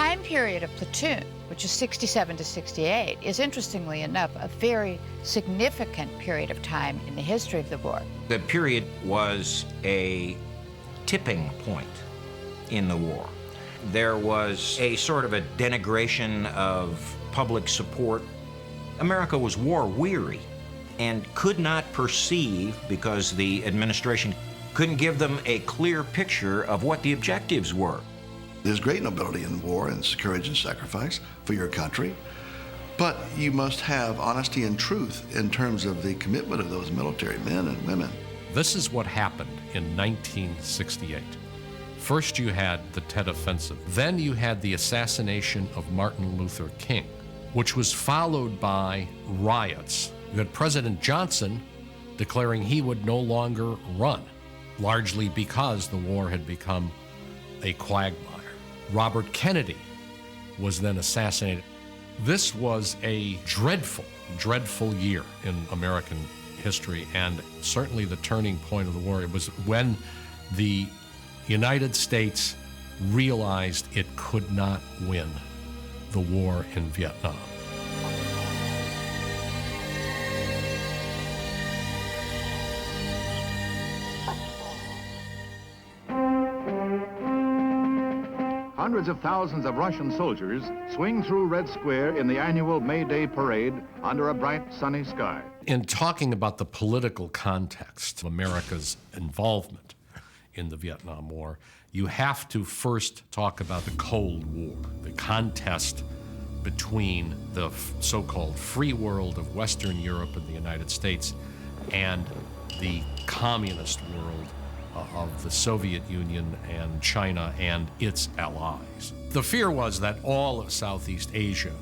time period of Platoon, which is 67 to 68, is interestingly enough a very significant period of time in the history of the war. The period was a tipping point in the war. There was a sort of a denigration of public support. America was war-weary and could not perceive, because the administration couldn't give them a clear picture of what the objectives were. There's great nobility in war and courage and sacrifice for your country, but you must have honesty and truth in terms of the commitment of those military men and women. This is what happened in 1968. First you had the Tet Offensive. Then you had the assassination of Martin Luther King, which was followed by riots. You had President Johnson declaring he would no longer run, largely because the war had become a quagmire. Robert Kennedy was then assassinated. This was a dreadful, dreadful year in American history, and certainly the turning point of the war. It was when the United States realized it could not win the war in Vietnam. Hundreds of thousands of Russian soldiers swing through Red Square in the annual May Day parade under a bright, sunny sky. In talking about the political context of America's involvement in the Vietnam War, you have to first talk about the Cold War, the contest between the so-called free world of Western Europe and the United States and the communist world of the Soviet Union and China and its allies. The fear was that all of Southeast Asia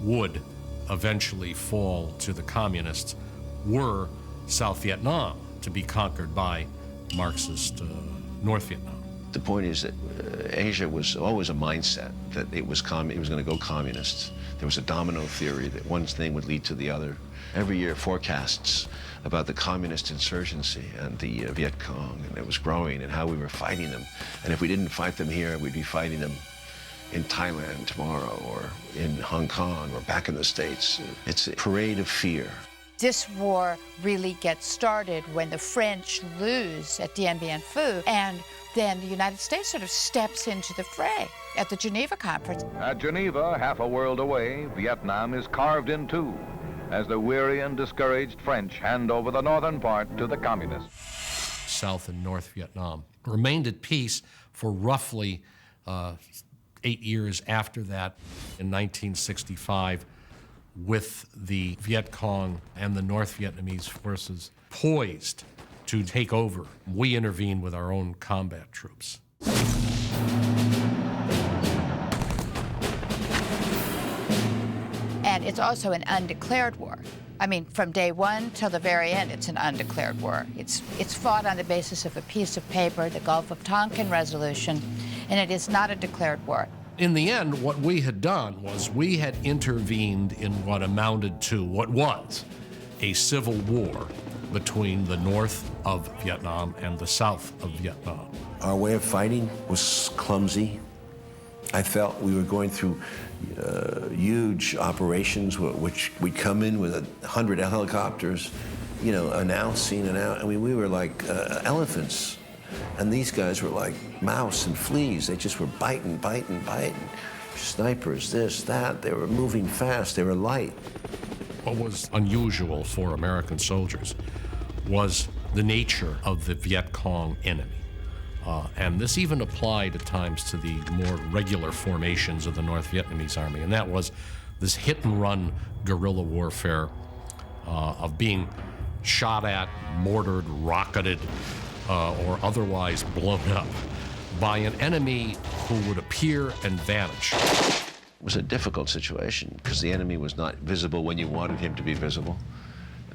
would eventually fall to the communists, were South Vietnam to be conquered by Marxist North Vietnam. The point is that Asia was always a mindset that it was going to go communist. There was a domino theory that one thing would lead to the other. Every year forecasts about the communist insurgency and the Viet Cong, and it was growing, and how we were fighting them. And if we didn't fight them here, we'd be fighting them in Thailand tomorrow, or in Hong Kong, or back in the States. It's a parade of fear. This war really gets started when the French lose at Dien Bien Phu, and then the United States sort of steps into the fray at the Geneva Conference. At Geneva, half a world away, Vietnam is carved in two as the weary and discouraged French hand over the northern part to the communists. South and North Vietnam remained at peace for roughly 8 years after that, in 1965, with the Viet Cong and the North Vietnamese forces poised to take over. We intervened with our own combat troops. And it's also an undeclared war. I mean, from day one till the very end, it's an undeclared war. It's fought on the basis of a piece of paper, the Gulf of Tonkin Resolution, and it is not a declared war. In the end, what we had done was we had intervened in what amounted to what was a civil war between the north of Vietnam and the south of Vietnam. Our way of fighting was clumsy. I felt we were going through huge operations, which we'd come in with 100 helicopters, you know, announcing and out. I mean, we were like elephants. And these guys were like mouse and fleas. They just were biting. Snipers, this, that. They were moving fast. They were light. What was unusual for American soldiers was the nature of the Viet Cong enemy. And this even applied at times to the more regular formations of the North Vietnamese army. And that was this hit-and-run guerrilla warfare of being shot at, mortared, rocketed, or otherwise blown up by an enemy who would appear and vanish. It was a difficult situation because the enemy was not visible when you wanted him to be visible.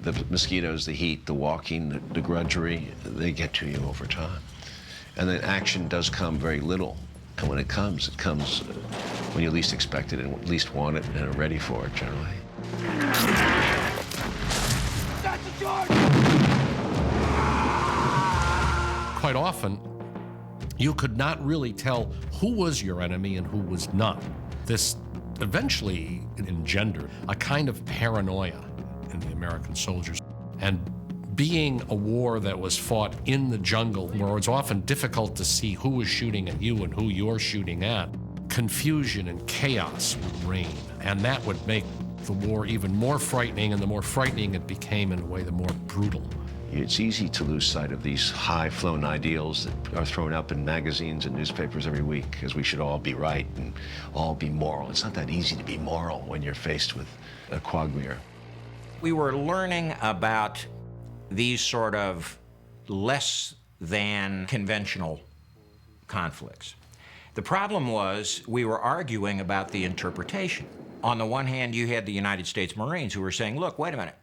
The mosquitoes, the heat, the walking, the drudgery, they get to you over time. And then action does come very little. And when it comes when you least expect it and least want it and are ready for it, generally. That's the charge! Quite often, You could not really tell who was your enemy and who was not. This eventually engendered a kind of paranoia in the American soldiers. And being a war that was fought in the jungle, where it's often difficult to see who was shooting at you and who you're shooting at, confusion and chaos would reign. And that would make the war even more frightening, and the more frightening it became in a way, the more brutal. It's easy to lose sight of these high-flown ideals that are thrown up in magazines and newspapers every week, as we should all be right and all be moral. It's not that easy to be moral when you're faced with a quagmire. We were learning about these sort of less than conventional conflicts. The problem was we were arguing about the interpretation. On the one hand, you had the United States Marines who were saying, look, wait a minute.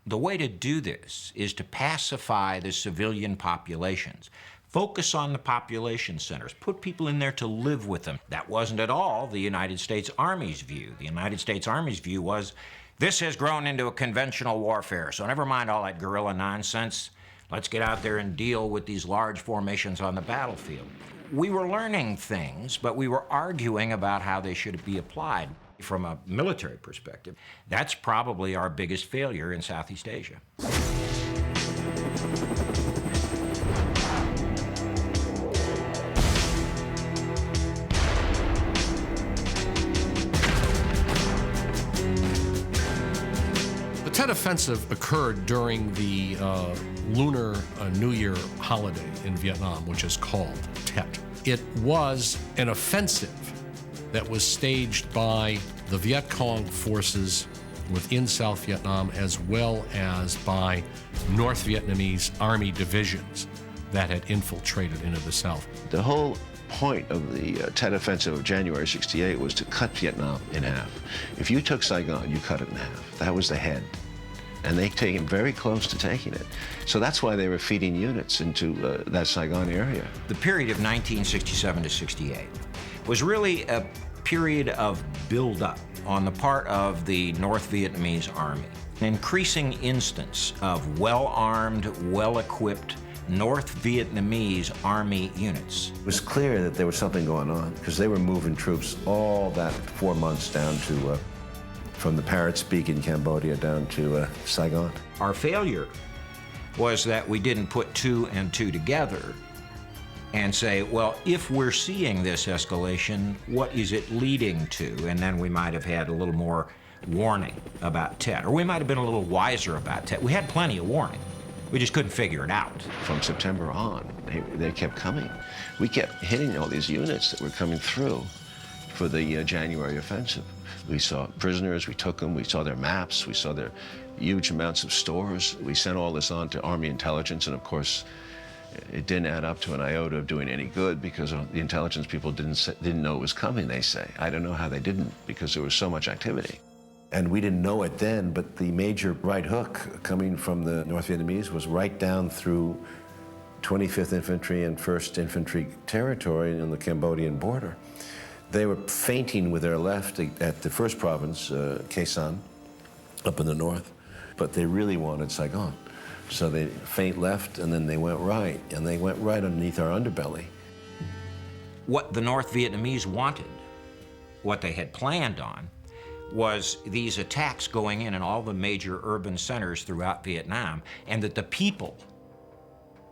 The way to do this is to pacify the civilian populations. Focus on the population centers. Put people in there to live with them. That wasn't at all the United States Army's view. The United States Army's view was, this has grown into a conventional warfare, so never mind all that guerrilla nonsense. Let's get out there and deal with these large formations on the battlefield. We were learning things, but we were arguing about how they should be applied. From a military perspective, that's probably our biggest failure in Southeast Asia. The Tet Offensive occurred during the Lunar New Year holiday in Vietnam, which is called Tet. It was an offensive that was staged by the Viet Cong forces within South Vietnam, as well as by North Vietnamese army divisions that had infiltrated into the South. The whole point of the Tet Offensive of January '68 was to cut Vietnam in half. If you took Saigon, you cut it in half. That was the head. And they came very close to taking it. So that's why they were feeding units into that Saigon area. The period of 1967 to 68 was really a period of build-up on the part of the North Vietnamese Army. An increasing instance of well-armed, well-equipped North Vietnamese Army units. It was clear that there was something going on because they were moving troops all that 4 months down to, from the Parrot Peak in Cambodia down to Saigon. Our failure was that we didn't put two and two together and say, well, if we're seeing this escalation, what is it leading to? And then we might have had a little more warning about Tet, or we might have been a little wiser about Tet. We had plenty of warning. We just couldn't figure it out. From September on, they kept coming. We kept hitting all these units that were coming through for the January offensive. We saw prisoners, we took them, we saw their maps, we saw their huge amounts of stores. We sent all this on to Army intelligence, and of course, it didn't add up to an iota of doing any good because the intelligence people didn't know it was coming, they say. I don't know how they didn't, because there was so much activity. And we didn't know it then, but the major right hook coming from the North Vietnamese was right down through 25th Infantry and 1st Infantry territory on the Cambodian border. They were feinting with their left at the first province, Khe Sanh, up in the north, but they really wanted Saigon. So they feint left, and then they went right, and they went right underneath our underbelly. What the North Vietnamese wanted, what they had planned on, was these attacks going in all the major urban centers throughout Vietnam, and that the people,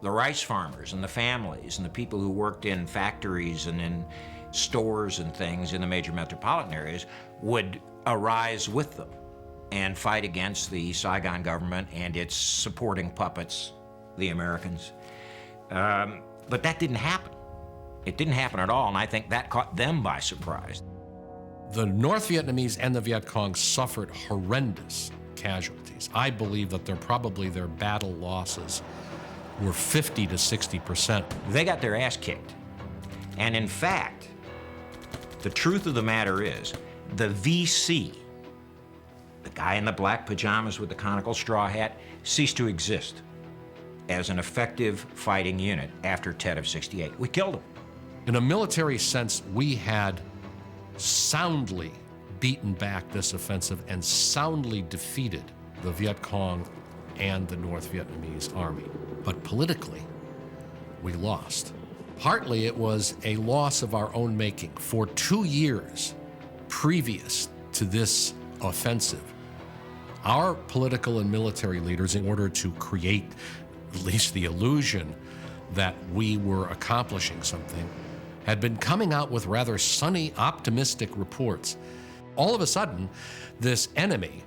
the rice farmers and the families and the people who worked in factories and in stores and things in the major metropolitan areas would arise with them and fight against the Saigon government and its supporting puppets, the Americans. But that didn't happen. It didn't happen at all, and I think that caught them by surprise. The North Vietnamese and the Viet Cong suffered horrendous casualties. I believe that their battle losses were 50 to 60%. They got their ass kicked. And in fact, the truth of the matter is, the VC, the guy in the black pajamas with the conical straw hat, ceased to exist as an effective fighting unit after Tet of '68. We killed him. In a military sense, we had soundly beaten back this offensive and soundly defeated the Viet Cong and the North Vietnamese army. But politically, we lost. Partly it was a loss of our own making. For 2 years previous to this offensive, our political and military leaders, in order to create at least the illusion that we were accomplishing something, had been coming out with rather sunny, optimistic reports. All of a sudden, this enemy,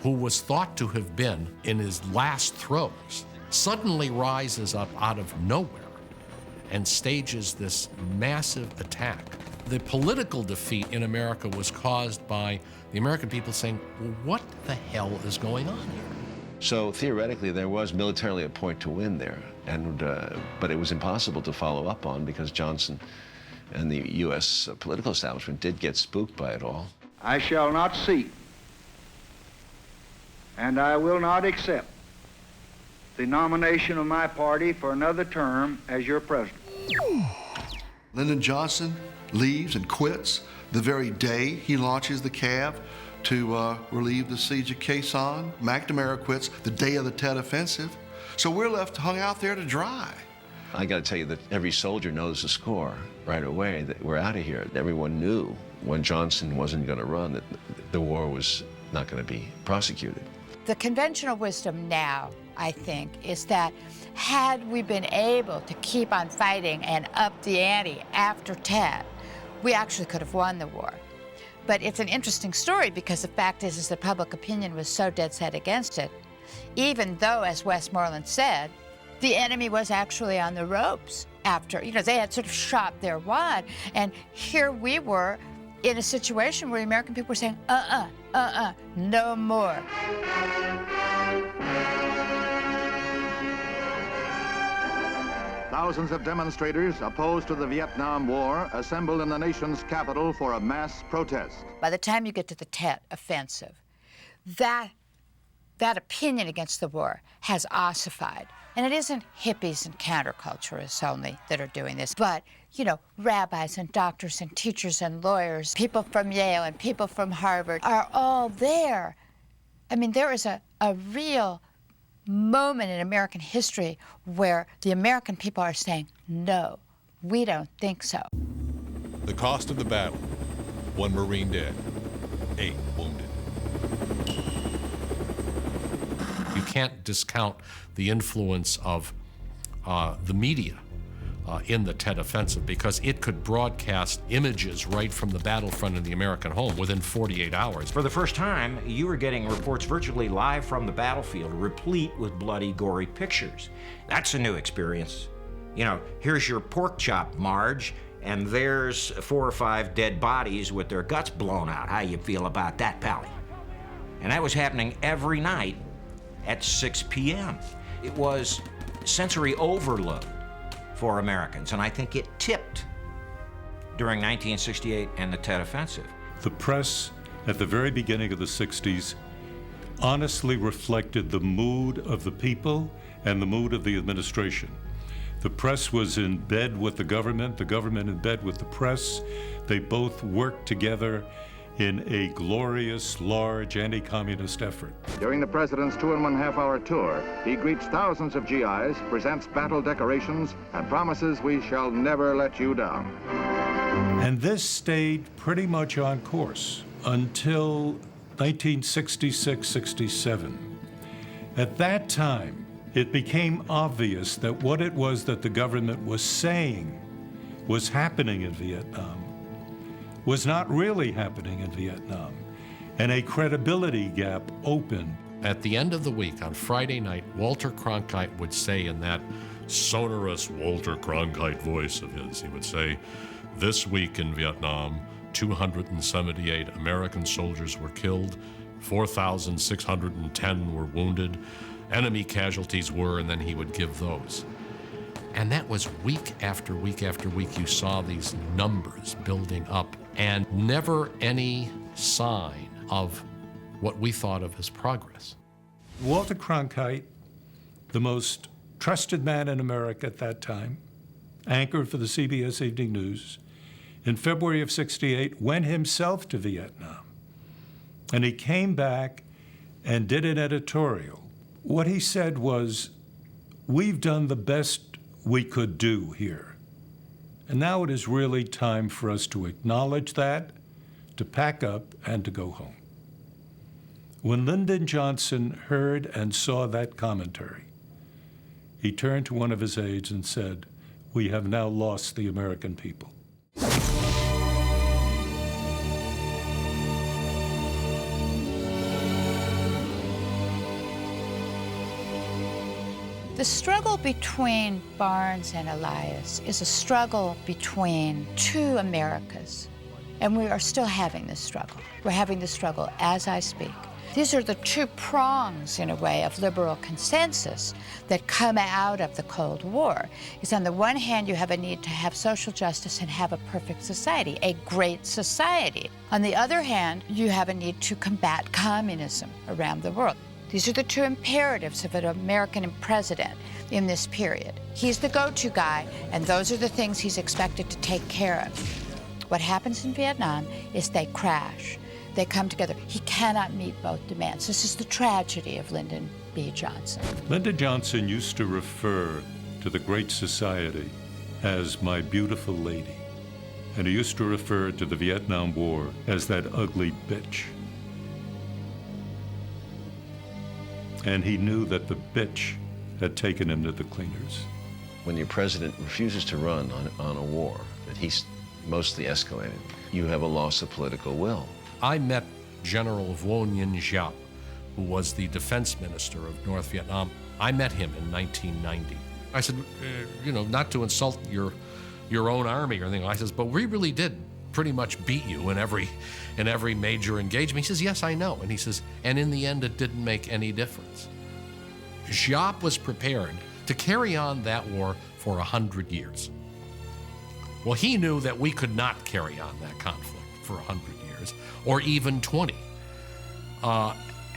who was thought to have been in his last throes, suddenly rises up out of nowhere and stages this massive attack. The political defeat in America was caused by the American people saying, well, what the hell is going on here? So theoretically, there was militarily a point to win there, but it was impossible to follow up on because Johnson and the U.S. Political establishment did get spooked by it all. I shall not seek, and I will not accept the nomination of my party for another term as your president. Lyndon Johnson leaves and quits the very day he launches the CAV to relieve the siege of Quezon. McNamara quits the day of the Tet Offensive. So we're left hung out there to dry. I got to tell you that every soldier knows the score right away, that we're out of here. Everyone knew when Johnson wasn't going to run that the war was not going to be prosecuted. The conventional wisdom now, I think, is that had we been able to keep on fighting and up the ante after Tet, we actually could have won the war. But it's an interesting story because the fact is that public opinion was so dead set against it, even though, as Westmoreland said, the enemy was actually on the ropes after, they had sort of shot their wad. And here we were in a situation where the American people were saying, no more. Thousands of demonstrators opposed to the Vietnam War assembled in the nation's capital for a mass protest. By the time you get to the Tet Offensive, that opinion against the war has ossified. And it isn't hippies and counterculturists only that are doing this, but, rabbis and doctors and teachers and lawyers, people from Yale and people from Harvard are all there. I mean, there is a real moment in American history where the American people are saying, no, we don't think so. The cost of the battle: 1 Marine dead, 8 wounded. You can't discount the influence of the media in the Tet Offensive, because it could broadcast images right from the battlefront in the American home within 48 hours. For the first time, you were getting reports virtually live from the battlefield, replete with bloody, gory pictures. That's a new experience. Here's your pork chop, Marge, and there's 4 or 5 dead bodies with their guts blown out. How you feel about that, Pally? And that was happening every night at 6 p.m. It was sensory overload for Americans, and I think it tipped during 1968 and the Tet Offensive. The press at the very beginning of the 60s honestly reflected the mood of the people and the mood of the administration. The press was in bed with the government in bed with the press. They both worked together in a glorious, large anti-communist effort. During the president's 2.5-hour tour, he greets thousands of GIs, presents battle decorations, and promises we shall never let you down. And this stayed pretty much on course until 1966-67. At that time, it became obvious that what it was that the government was saying was happening in Vietnam was not really happening in Vietnam, and a credibility gap opened. At the end of the week, on Friday night, Walter Cronkite would say in that sonorous Walter Cronkite voice of his, he would say, "This week in Vietnam, 278 American soldiers were killed, 4,610 were wounded, enemy casualties were," and then he would give those. And that was week after week after week. You saw these numbers building up, and never any sign of what we thought of as progress. Walter Cronkite, the most trusted man in America at that time, anchored for the CBS Evening News, in February of '68 went himself to Vietnam. And he came back and did an editorial. What he said was, "We've done the best we could do here. And now it is really time for us to acknowledge that, to pack up, and to go home. When Lyndon Johnson heard and saw that commentary, he turned to one of his aides and said, "We have now lost the American people." The struggle between Barnes and Elias is a struggle between two Americas, and we are still having this struggle. We're having this struggle as I speak. These are the two prongs, in a way, of liberal consensus that come out of the Cold War. Is on the one hand, you have a need to have social justice and have a perfect society, a great society. On the other hand, you have a need to combat communism around the world. These are the two imperatives of an American president in this period. He's the go-to guy, and those are the things he's expected to take care of. What happens in Vietnam is they crash. They come together. He cannot meet both demands. This is the tragedy of Lyndon B. Johnson. Lyndon Johnson used to refer to the Great Society as my beautiful lady, and he used to refer to the Vietnam War as that ugly bitch. And he knew that the bitch had taken him to the cleaners. When your president refuses to run on a war that he's mostly escalated, you have a loss of political will. I met General Vo Nguyen Giap, who was the defense minister of North Vietnam. I met him in 1990. I said, not to insult your own army or anything. I says, but we really did pretty much beat you in every major engagement. He says, yes, I know. And he says, and in the end, it didn't make any difference. Giap was prepared to carry on that war for 100 years. Well, he knew that we could not carry on that conflict for 100 years, or even 20.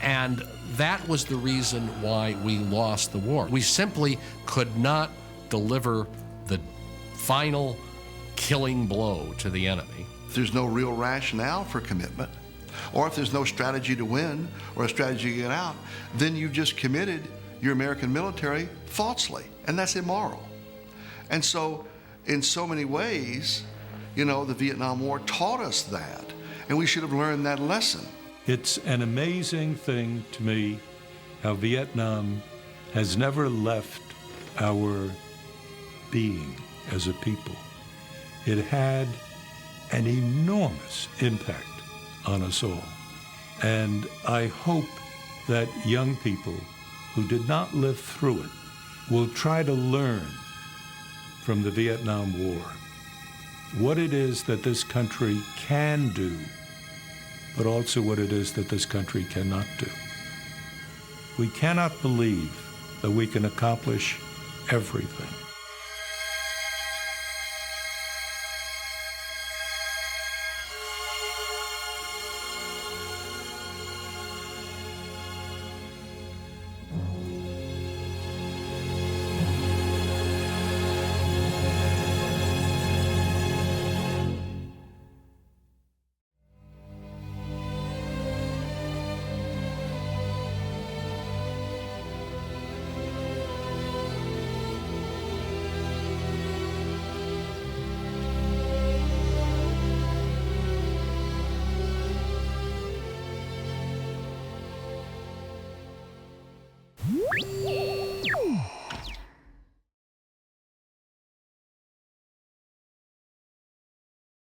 And that was the reason why we lost the war. We simply could not deliver the final killing blow to the enemy. If there's no real rationale for commitment, or if there's no strategy to win or a strategy to get out, then you've just committed your American military falsely, and that's immoral. And so, in so many ways, the Vietnam War taught us that, and we should have learned that lesson. It's an amazing thing to me how Vietnam has never left our being as a people. It had an enormous impact on us all. And I hope that young people who did not live through it will try to learn from the Vietnam War what it is that this country can do, but also what it is that this country cannot do. We cannot believe that we can accomplish everything.